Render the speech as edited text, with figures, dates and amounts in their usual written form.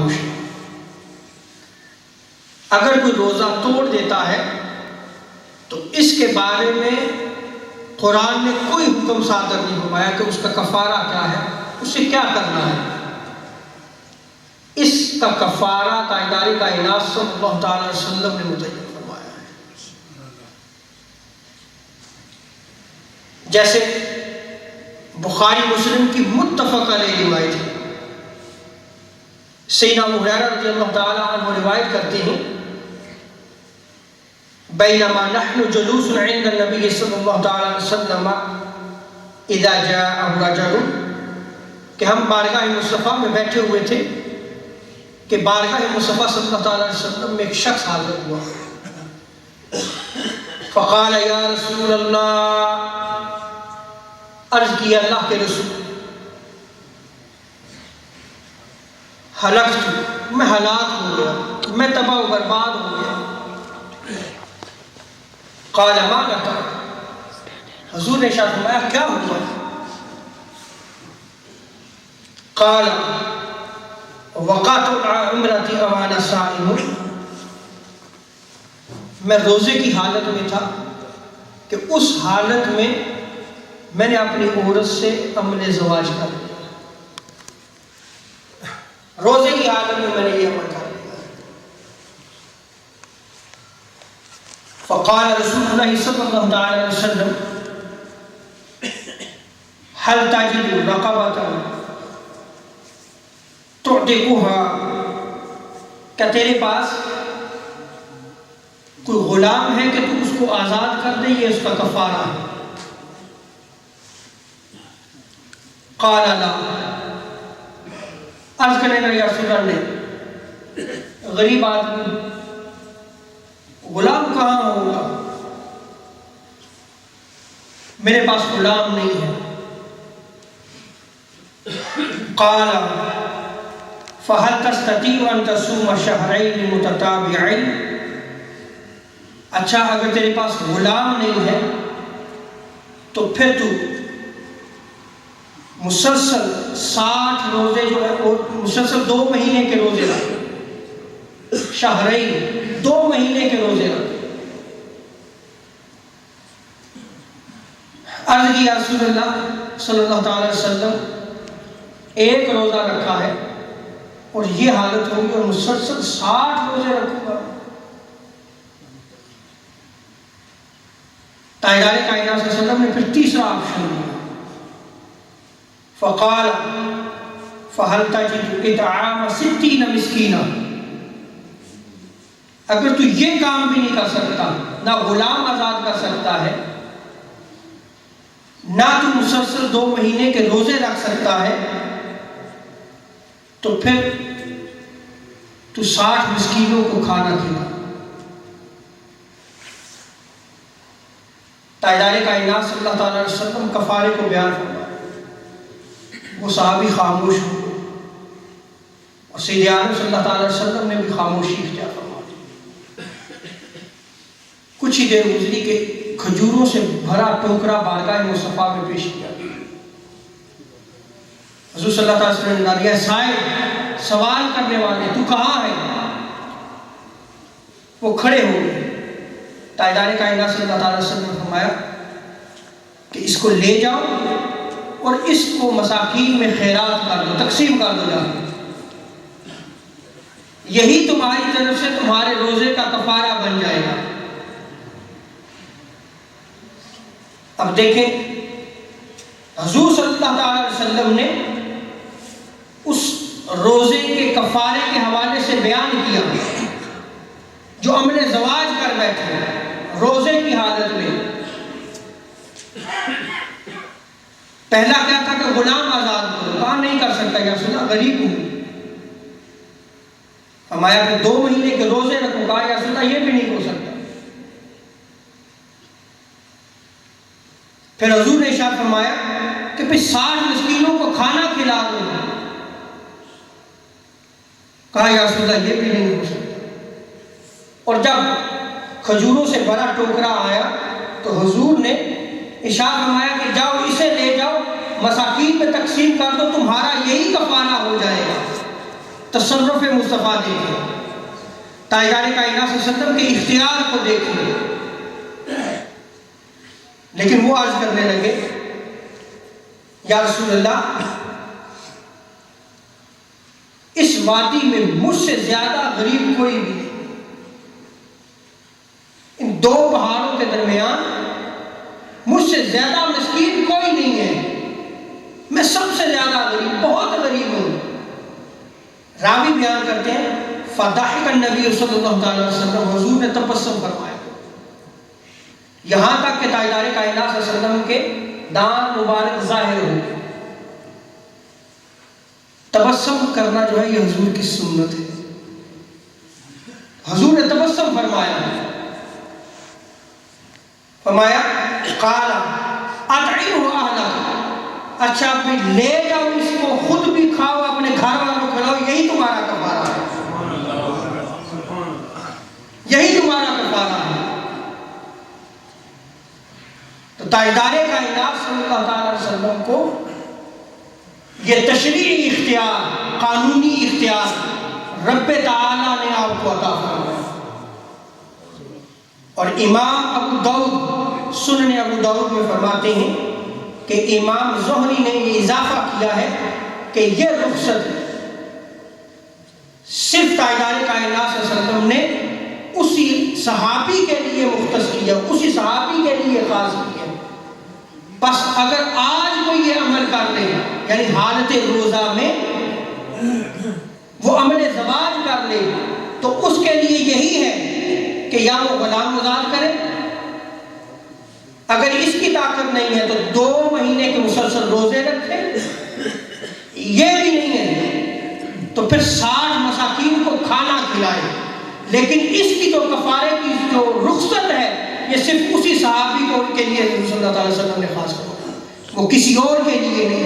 खामोश है। अगर कोई रोज़ा तोड़ देता है तो इसके बारे में कुरान ने कोई हुक्म सादर नहीं फरमाया कि उसका कफ़ारा क्या है, उसे क्या करना है। इसका कफ़ारा ताजदारी कायनात सल्लल्लाहु अलैहि वसल्लम ने मुतय्यन फरमाया है। जैसे बुखारी मुस्लिम की मुत्तफ़क़ अलैह रिवायत है, सैयदना अबू हुरैरा रज़ियल्लाहु तआला अन्हु रिवायत करते हैं, बैनमा नहनु जुलूसन इंद नबी सल्लल्लाहु अलैहि वसल्लम इज़ा जाअहु रजुल, कि हम बारगाह मुस्तफ़ा में बैठे हुए थे कि बारगाह मुस्तफ़ा सल्लल्लाहु अलैहि वसल्लम में एक शख्स हाज़िर हुआ। फ़क़ाल या रसूल अल्लाह, अर्ज़ किया अल्लाह के रसूल, हलकतु, मैं हलाक हो गया, मैं तबाह बर्बाद हो गया। क़ाल मा लका, हुज़ूर ने इरशाद फरमाया क्या हुआ। क़ाल वक़अतु इम्रअती वाना साइम, मैं रोज़े की हालत में था कि उस हालत में मैंने अपनी औरत से अमल ज़वाज कर लिया। रोज़े की हालत में मैंने ये अमल कर लिया। फ़क़ाल रसूलुल्लाह सल्लल्लाहु अलैहि वसल्लम हल तजिदु रक़बतन तुअतिकुहा, क्या तेरे पास कोई गुलाम है कि तू उसको आज़ाद कर दे, ये उसका कफ़ारा है। क़ाल ला, अर्ज़ करने लगा या रसूल अल्लाह, गरीब आदमी गुलाम कहाँ होगा, मेरे पास गुलाम नहीं है। क़ाल फ़हल तस्ततीउ अन तसूम शहरैन मुतताबिअैन, अच्छा अगर तेरे पास गुलाम नहीं है तो फिर तू मुसलसल 60 रोजे जो है वो मुसलसल 2 महीने के रोजे रख, शहरैन 2 महीने के रोजे रख। अर्ज़ की या रसूलल्लाह सल्लल्लाहु अलैहि वसल्लम, एक रोजा रखा है और ये हालत होगी और मुसलसल 60 रोजे रखूंगा। ताजदारे कायनात सल्लल्लाहु अलैहि वसल्लम ने फिर तीसरा ऑप्शन दिया। फ़क़ाल फ़हल तजिदु इत्आम 60 मिस्कीना, अगर तू ये काम भी नहीं कर सकता, ना गुलाम आज़ाद कर सकता है, ना तू मुसलसल 2 महीने के रोजे रख सकता है, तो फिर तू 60 मिस्कीनों को खाना खिला। ताजदारे कायनात सल्लल्लाहु अलैहि वसल्लम कफ़ारे को बयान फरमाया। वो सहाबी खामोश हो और सैयदना आलम सल्लल्लाहु अलैहि वसल्लम ने भी खामोशी इख्तियार फरमा दी। कुछ ही देर गुजरी के खजूरों से भरा टोकरा बारगाह मुस्तफ़ा में पेश किया। हुज़ूर सल्लल्लाहु अलैहि वसल्लम ने नारिया साए, सवाल करने वाले तू कहाँ है। वो खड़े हो गए। ताजदारे कायनात सल्लल्लाहु अलैहि वसल्लम ने फरमाया कि इसको ले जाओ और इसको मसाकीन में खैरात कर दो, तकसीम कर दो जाओ, यही तुम्हारी तरफ से तुम्हारे रोजे का कफारा बन जाएगा। अब देखें हुज़ूर सल्लल्लाहु अलैहि वसल्लम ने उस रोजे के कफारे के हवाले से बयान किया जो अमले ज़वाज कर बैठे रोजे की हालत में। पहला क्या था कि गुलाम आजाद करो, कहा नहीं कर सकता, या सुना गरीब हूं। फरमाया फिर 2 महीने के रोजे रखो, कहा या सुना ये भी नहीं हो सकता। फिर हुजूर ने इरशाद फरमाया कि फिर 60 मिस्कीनों को खाना खिला दो, कहा या सुना ये भी नहीं हो सकता। और जब खजूरों से बड़ा टोकरा आया तो हुजूर ने इरशाद फरमाया कि जाओ इसे ले जाओ, मसाकीन में तकसीम कर दो, तुम्हारा यही कफारा हो जाएगा। तसर्रुफ मुस्तफ़ा देखें, ताजदार कायनात सल्लल्लाहु अलैहि वसल्लम के इख्तियार को देखें। लेकिन वो अर्ज करने लगे, या रसूलल्लाह, इस वादी में मुझसे ज्यादा गरीब कोई भी नहीं, इन दो पहाड़ों के दरमियान मुझसे ज्यादा मिस्कीन कोई नहीं है, मैं सबसे ज्यादा गरीब, बहुत गरीब हूं। रावी बयान करते हैं, फदाहिक नबी सल्लल्लाहु अलैहि वसल्लम, हुजूर ने तबस्सुम फरमाया, यहां तक कि ताजदार कायनात सल्लल्लाहु अलैहि वसल्लम के दांत मुबारक जाहिर हो गए। तबस्सुम करना जो है ये हुजूर की सुन्नत है। हुजूर ने तबस्सुम फरमाया काला अतईहु अहलक, अच्छा भाई ले जाओ इसको, खुद भी खाओ, अपने घर वालों को खिलाओ, यही तुम्हारा कफारा है, यही तुम्हारा कफारा है। तो ताजदार कायनात सल्लल्लाहु अलैहि वसल्लम को ये तशरीई इख्तियार, कानूनी इख्तियार रब्बे ताला ने आपको अता फरमाया। और इमाम अबू दाऊद सुनने अबू दाऊद में फरमाते हैं कि इमाम ज़ुहरी ने ये इजाफा किया है कि ये रुखसत सिर्फ ताजदार कायनात सल्लल्लाहु अलैहि वसल्लम ने उसी सहाबी के लिए मुख्तस किया, उसी सहाबी के लिए खास किया। बस अगर आज कोई ये अमल कर ले, यानी हालत रोजा में वो अमल ज़वाज कर ले, तो उसके लिए यही है कि या वो गुलाम आज़ाद करे, अगर इसकी ताकत नहीं है तो 2 महीने के मुसलसल रोजे रखे, ये भी नहीं है तो फिर 60 मसाकीन को खाना खिलाए। लेकिन इसकी तो कफारे की जो रुख्सत है ये सिर्फ उसी सहाबी को के लिए सल्लल्लाहु अलैहि वसल्लम ने खास किया, वो किसी और के लिए नहीं।